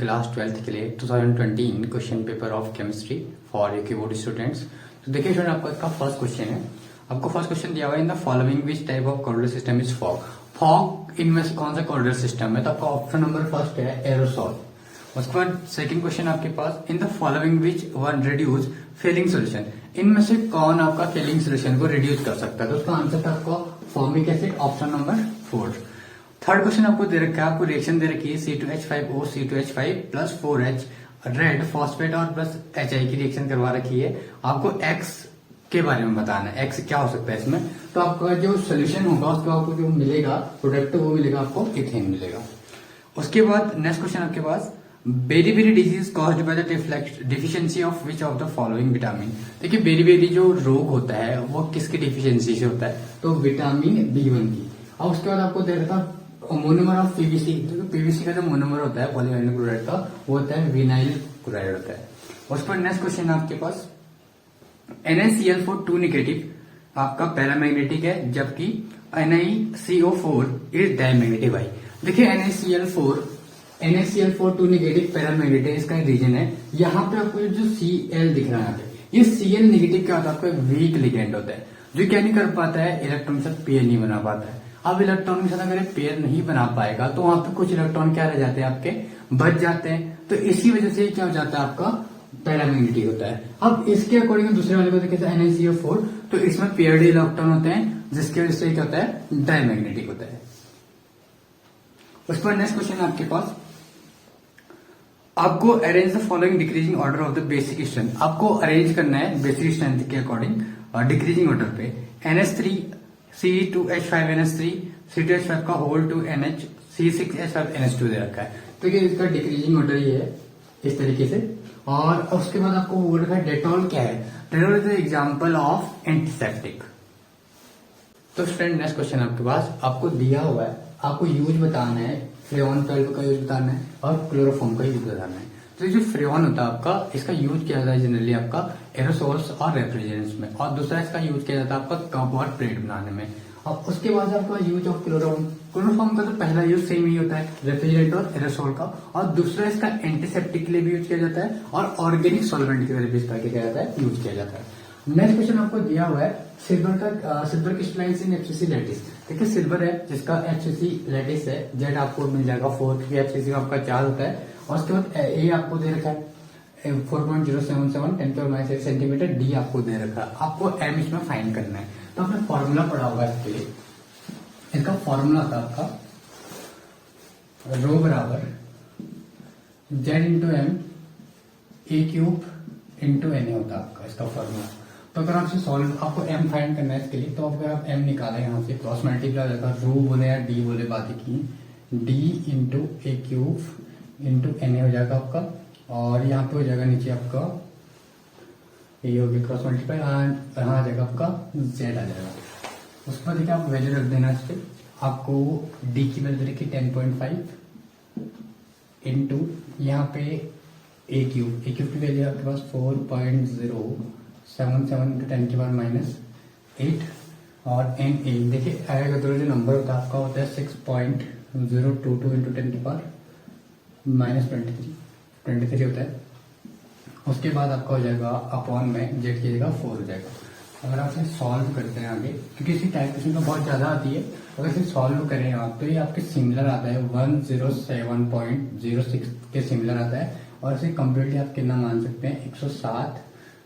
Class 12th के लिए 2020 question paper of chemistry for keyboard students. तो देखिए स्टूडेंट, आपका इसका फर्स्ट क्वेश्चन है। आपको फर्स्ट क्वेश्चन दिया हुआ है, in the following which type of coordinate system is fog. Fog इनमें से कौन सा कोऑर्डिनेट सिस्टम है? तो आपका ऑप्शन नंबर फर्स्ट है एरोसॉल। उसके बाद सेकंड क्वेश्चन आपके पास, in the following which one reduce Fehling solution. इनमें से कौन आपका फेलिंग सोल्यूशन को रिड्यूस कर सकता है? तो उसका आंसर था आपको formic acid, option number 4। Third question आपको दे रखा है, आपको रिएक्शन दे रखी है C2H5O C2H5 plus 4H red phosphate और प्लस HI की रिएक्शन करवा रखी है। आपको X के बारे में बताना है, X क्या हो सकता है इसमें। तो आपका जो सोल्यूशन होगा उसको आपको जो मिलेगा प्रोडक्ट, वो मिलेगा आपको इथेन मिलेगा। उसके बाद नेक्स्ट क्वेश्चन आपके पास, beri disease caused by the deficiency of which of the following vitamin. देखिए बेरी जो रोग होता है वो किसकी डिफिशियंसी से होता है? तो विटामिन B1 की। और उसके बाद आपको दे रखा मोनोमर ऑफ पीवीसी। तो पीवीसी का जो मोनोमर होता है पॉलीविनाइल क्लोराइड का, वो होता है विनाइल क्लोराइड होता है। उस पर नेक्स्ट क्वेश्चन आपके पास, NaCl4 नेगेटिव आपका पैरामैग्नेटिक है, जबकि NaCO4 इज डायमैग्नेटिक। भाई देखिए NaCl4 नेगेटिव पैरामैग्नेटिक है, इसका रीजन है यहाँ पे आपको जो Cl दिख रहा है यहाँ पे, ये Cl नेगेटिव क्या होता है? आपका वीक लिगेंड होता है जो क्या नहीं कर पाता है, इलेक्ट्रॉन के साथ पेयर नहीं बना पाता है। अब इलेक्ट्रॉन के साथ अगर पेयर नहीं बना पाएगा तो वहां पे कुछ इलेक्ट्रॉन क्या रह जाते हैं, आपके बच जाते हैं। तो इसी वजह से क्या हो जाता है, आपका पैरामैग्नेटिक होता है। अब इसके अकॉर्डिंग दूसरे वाले को देखें NaCO4, तो इसमें पेयर्ड इलेक्ट्रॉन होते हैं, जिसकी वजह से क्या होता है, डायमैग्नेटिक होता है। उस पर नेक्स्ट क्वेश्चन आपके पास, आपको arrange the following decreasing order of the basic strength. आपको अरेंज करना है बेसिक स्ट्रेंथ के अकॉर्डिंग डिक्रीजिंग ऑर्डर पे। NH3 C2H5 NH3 C2H5 का whole to NH C6H5 NH2 दे रखा है। तो ये इसका डिक्रीजिंग ऑर्डर ये है इस तरीके से। और उसके बाद आपको बोल रखा है डेटॉल क्या है? Dettol is example of antiseptic. तो स्टूडेंट नेक्स्ट क्वेश्चन आपके पास, आपको दिया हुआ है, आपको यूज बताना है, फ्रेऑन 12 का यूज बताना है और क्लोरोफॉर्म का यूज बताना है। तो जो फ्रेऑन होता है आपका, इसका यूज किया जाता है जनरली आपका एरोसोल्स और रेफ्रिजरेंट्स में, और दूसरा इसका यूज किया जाता है आपका कप और प्लेट बनाने में। और उसके बाद आपका यूज ऑफ क्लोरोफॉर्म का तो पहला यूज सेम ही होता है, रेफ्रिजरेंट और एरोसोल का। और दूसरा इसका एंटीसेप्टिक के लिए भी यूज किया जाता है और ऑर्गेनिक सॉल्वेंट के लिए भी इसका क्या जाता है, यूज किया जाता है। नेक्स्ट क्वेश्चन आपको दिया हुआ है, सिल्वर क्रिस्टलाइंस इन FCC लैटिस। देखिए सिल्वर है जिसका FCC लैटिस है, जेड आपको मिल जाएगा 4, क्योंकि FCC में आपका 4 होता है। और उसके बाद ए आपको दे रखा है 4.077 10⁻⁸ सेंटीमीटर, डी आपको दे रखा है। आपको एम इसमें फाइंड करना है। तो आपने फॉर्मूला पढ़ा होगा इसके लिए। इसका फॉर्मूला था आपका रो बराबर Z into M A³ into NA होता है आपका इसका फॉर्मूला। तो अगर आपसे सॉल्व, आपको एम फाइंड करना है इसके लिए, तो अगर आप एम निकालें यहाँ से क्रॉस मल्टीप्लाई हो जाएगा, रो बोले या डी बोले बात की, D into A³ into NA हो जाएगा आपका। और यहाँ पे हो जाएगा नीचे आपका ये होगी क्रॉस मल्टीप्लाई, यहाँ आ जाएगा आपका जेड आ जाएगा। उस पर देखिए आप वैल्यू रख देना इस पे। आपको डी की वैल्यू रखी 10.5 इंटू यहाँ पे A³ की वैल्यू आपके पास 4.077 इंटू 10⁻⁻8 और NA देखिए आएगा तो जो नंबर होता है आपका होता है 6.022 इंटू 10⁻23 होता है। उसके बाद आपका हो जाएगा अपॉन में जेड की जगह 4 हो जाएगा। अगर आप इसे सॉल्व करते हैं आगे, क्योंकि इसी टाइप क्वेश्चन तो बहुत ज्यादा आती है, अगर इसे सॉल्व करें आप तो ये आपके सिमिलर आता है 107.06 के सिमिलर आता है। और इसे कम्प्लीटली आप कितना मान सकते हैं, 107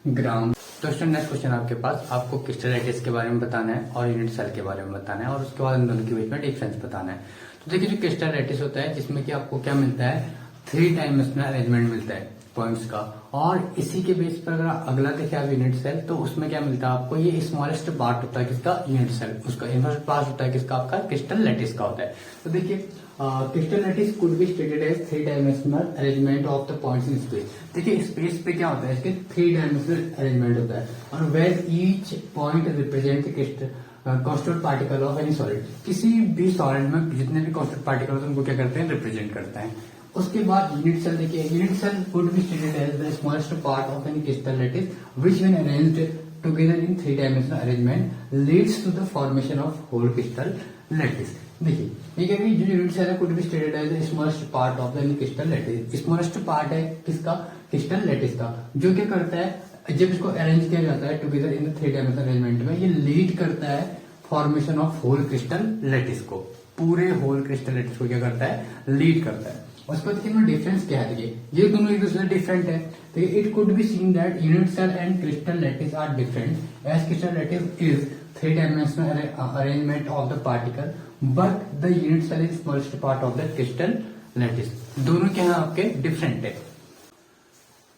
ग्राम। तो नेक्स्ट क्वेश्चन आपके पास, आपको क्रिस्टल लैटिस के बारे में बताना है और यूनिट सेल के बारे में बताना है, और उसके बाद इन दोनों के बीच में डिफरेंस बताना है। तो देखिए जो क्रिस्टल लैटिस होता है, जिसमें कि आपको क्या मिलता है, 3 डायमेंशनल अरेंजमेंट मिलता है पॉइंट्स का। और इसी के बेस पर अगर अगला देखें आप यूनिट सेल, तो उसमें क्या मिलता है आपको, ये स्मॉलेस्ट पार्ट होता है किसका, यूनिट सेल, उसका इनफर्स्ट पार्ट होता है किसका, आपका क्रिस्टल लैटिस का होता है। तो देखिए crystal lattice could be stated as 3 dimensional arrangement of the points in space. देखिए स्पेस पे क्या होता है, इसके 3 डायमेंशनल अरेंजमेंट होता है, और where each point represent constant particle of any solid. किसी भी सॉलिड में जितने भी कांस्टेंट पार्टिकल होते हैं उनको क्या करते हैं, रिप्रेजेंट करते हैं। उसके बाद यूनिट सेल देखिए, unit cell could be stated as the smallest part of any crystal lattice which when arranged together in 3 dimensional arrangement leads to the formation of whole crystal lattice. देखिए ये क्या जो unit cell है could be stated as smallest part of the crystal lattice. Smallest part है किसका? Crystal lattice का, जो क्या करता है जब इसको अरेंज किया जाता है together in the 3 dimensional arrangement में, ये लीड करता है formation of whole crystal lattice को। पूरे होल क्रिस्टल लैटिस को क्या करता है? लीड करता है। उसके बाद इनमें डिफरेंस क्या है? देखिए ये दोनों एक दूसरे से डिफरेंट है। देखिए it could be seen that unit cell and crystal lattice are different as crystal lattice is 3 dimensional arrangement of the particle but the unit cell is smallest part of the crystal lattice. दोनों क्या है आपके? Different है।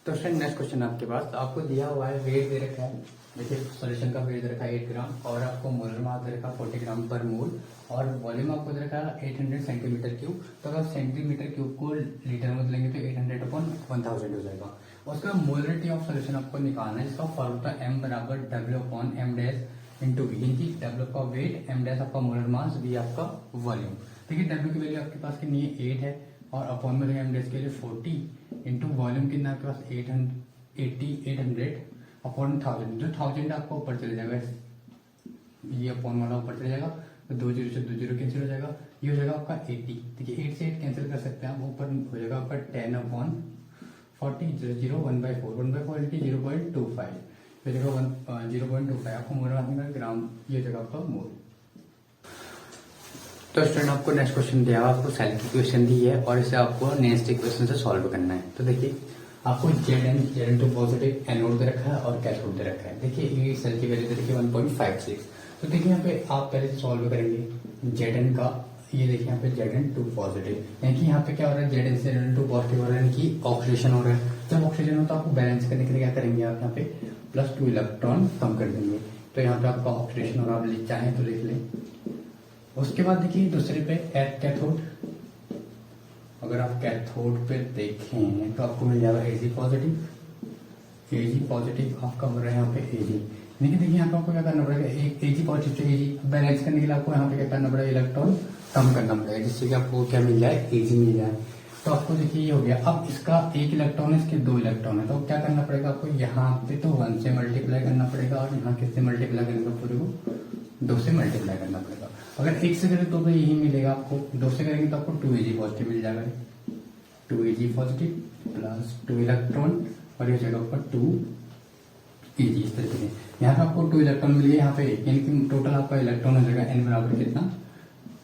तो friend next question आपके पास आपको दिया हुआ है, वेट दे रखा है। देखिए सॉल्यूशन का वेट दे रखा है 8 ग्राम और आपको मोलर मास दे रखा है 40 ग्राम पर मोल और वॉल्यूम आपको दे रखा है 800 सेंटीमीटर क्यूब। तो अगर सेंटीमीटर क्यूब को लीटर में लेंगे तो 800 अपॉन 1000 हो जाएगा। उसका मोलरिटी ऑफ सॉल्यूशन आपको निकालना है, जिसका फॉर्मूला m बराबर W upon m dash into v. यानी W का वेट, m डैश आपका मोलर मास, v आपका वॉल्यूम। देखिए W की वैल्यू आपके पास कितनी है? 8 है और अपॉन में m डैश के लिए 40 इंटू वॉल्यूम कितना आपके पास 800 अपॉन 1000। जो 1000 आपको ऊपर चले जाएगा, ये अपॉन वाला ऊपर चले जाएगा तो 2 जीरो से 2 जीरो कैंसिल हो जाएगा, ये हो जाएगा आपका 80। देखिए 8 से 8 कैंसिल कर सकते हैं आप, ऊपर हो जाएगा आपका 10 अपॉन 40 0 1/4 1/4 0.25 हो जाएगा 0.25 आपको मोल रखना ग्राम, ये हो जाएगा आपका मोल। तो स्टूडेंट आपको नेक्स्ट क्वेश्चन दिया, आपको सेल की क्वेश्चन दी है और इसे आपको नेक्स्ट इक्वेशन से सॉल्व करना है। तो देखिए आपको Zn2 पॉजिटिव एनोड दे रखा है और कैथोड दे रखा है। देखिए ये सेल की वैल्यू दे रखी है 1.56। तो देखिए यहाँ पे आप पहले सॉल्व करेंगे Zn का, ये देखिए यहाँ पे Zn2 पॉजिटिव, यानी कि यहाँ पे क्या हो रहा है? Zn से Zn2 पॉजिटिव हो रहा है, यानी कि ऑक्सीडेशन हो रहा है। जब ऑक्सीडेशन हो तो आपको बैलेंस करने के लिए क्या करेंगे आप यहाँ पे +2 इलेक्ट्रॉन कम कर देंगे। तो यहाँ पे आपका ऑक्सीडेशन हो रहा है, आप चाहें तो लिख लें। उसके बाद देखिए दूसरे पे कैथोड, अगर आप कैथोड पे देखें तो आपको मिल जाएगा Ag पॉजिटिव आपका हो रहा है यहाँ पे Ag। लेकिन देखिए यहाँ पे आपको क्या करना पड़ेगा? एक Ag पॉजिटिव से Ag बैलेंस करने के लिए आपको यहाँ पे क्या करना पड़ेगा? इलेक्ट्रॉन कम करना पड़ेगा, जिससे कि आपको क्या मिल जाए? Ag मिल जाए। तो आपको देखिए ये हो गया। अब इसका 1 इलेक्ट्रॉन है, इसके 2 इलेक्ट्रॉन है, तो क्या करना पड़ेगा आपको? यहाँ पे तो 1 से मल्टीप्लाई करना पड़ेगा और यहाँ किससे मल्टीप्लाई करेंगे? पूरे को 2 से मल्टीप्लाई करना पड़ेगा। अगर 1 से करें तो यही मिलेगा आपको, 2 से करेंगे तो आपको 2Ag पॉजिटिव मिल जाएगा। 2Ag पॉजिटिव प्लस 2 इलेक्ट्रॉन और ये हो जाएगा आपका 2Ag। इस तरीके से यहाँ पे आपको 2 इलेक्ट्रॉन मिल गए यहाँ पे, यानी कि टोटल आपका इलेक्ट्रॉन हो जाएगा n बराबर कितना?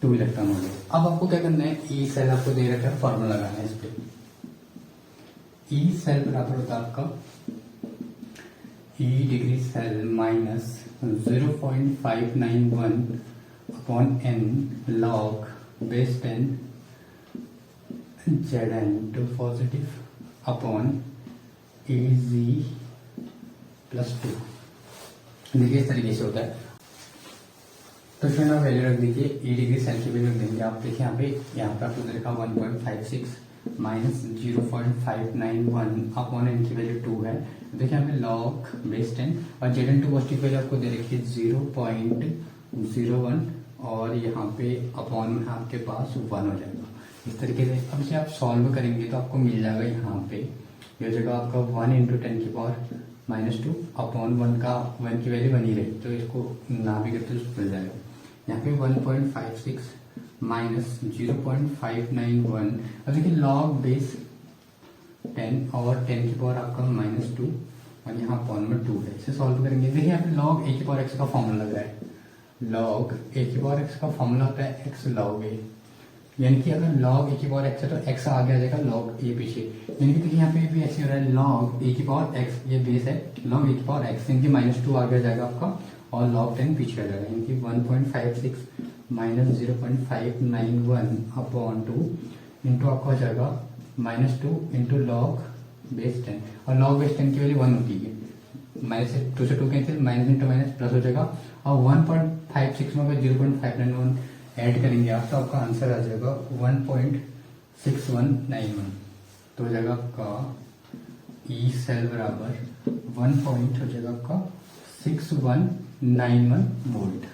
2 इलेक्ट्रॉन हो गए। अब आपको क्या करना है? ई सेल आपको दे रखा है, फॉर्मूला लगाना है इस पे। ई सेल बराबर होता है आपका E degree cell minus 0.591 upon n log base 10 Zn2 positive upon Ag +2। देखिए इस तरीके से होता है। तो फिर आप वैल्यू रख दीजिए, ई डिग्री सेल की वैल्यू रख देंगे आप। देखिए यहाँ पे आपको देखा 1.56 माइनस 0.591 अपॉन n की वैल्यू 2 है। देखिए यहाँ पे लॉग बेस 10 और Zn2 पॉजिटिव वैल्यू आपको दे रखी है 0.01 और यहाँ पे अपॉन में आपके पास 1 हो जाएगा। इस तरीके से अब इसे आप सॉल्व करेंगे तो आपको मिल जाएगा यहाँ पे, ये हो जाएगा आपका 1 × 10⁻⁻2 अपॉन 1 की वैल्यू बनी रही, तो इसको ना भी करते तो मिल जाएगा। यहाँ पे 1.56 माइनस 0.591। अब देखिए लॉग बेस 10 और 10⁻² आपका -2 और यहाँ अपॉन में 2 है। इसे सॉल्व करेंगे। देखिए यहाँ पे लॉग a⁻x का फॉर्मूला लग रहा है। लॉग a⁻x का फॉर्मूला होता है x log a, यानी कि अगर log a⁻x है तो x आगे आ जाएगा log a पीछे, यानी कि देखिए यहाँ पे भी ऐसे हो रहा है log a⁻x, ये बेस है log a⁻x, यानी कि -2 आगे आ जाएगा आपका और log 10 पीछे आ जाएगा, यानी कि 1.56 माइनस 0.591 अपॉन 2 इंटू आपका हो जाएगा -2 इंटू लॉग बेस 10 और लॉग बेस 10 की वैल्यू 1 होती है, -2 से 2 cancel, minus into minus plus हो जाएगा और 1.56 में अगर 0.591 ऐड करेंगे आप तो आपका आंसर आ जाएगा 1.6191। तो हो जाएगा आपका ई सेल बराबर 1 पॉइंट हो जाएगा आपका 6191 वोल्ट।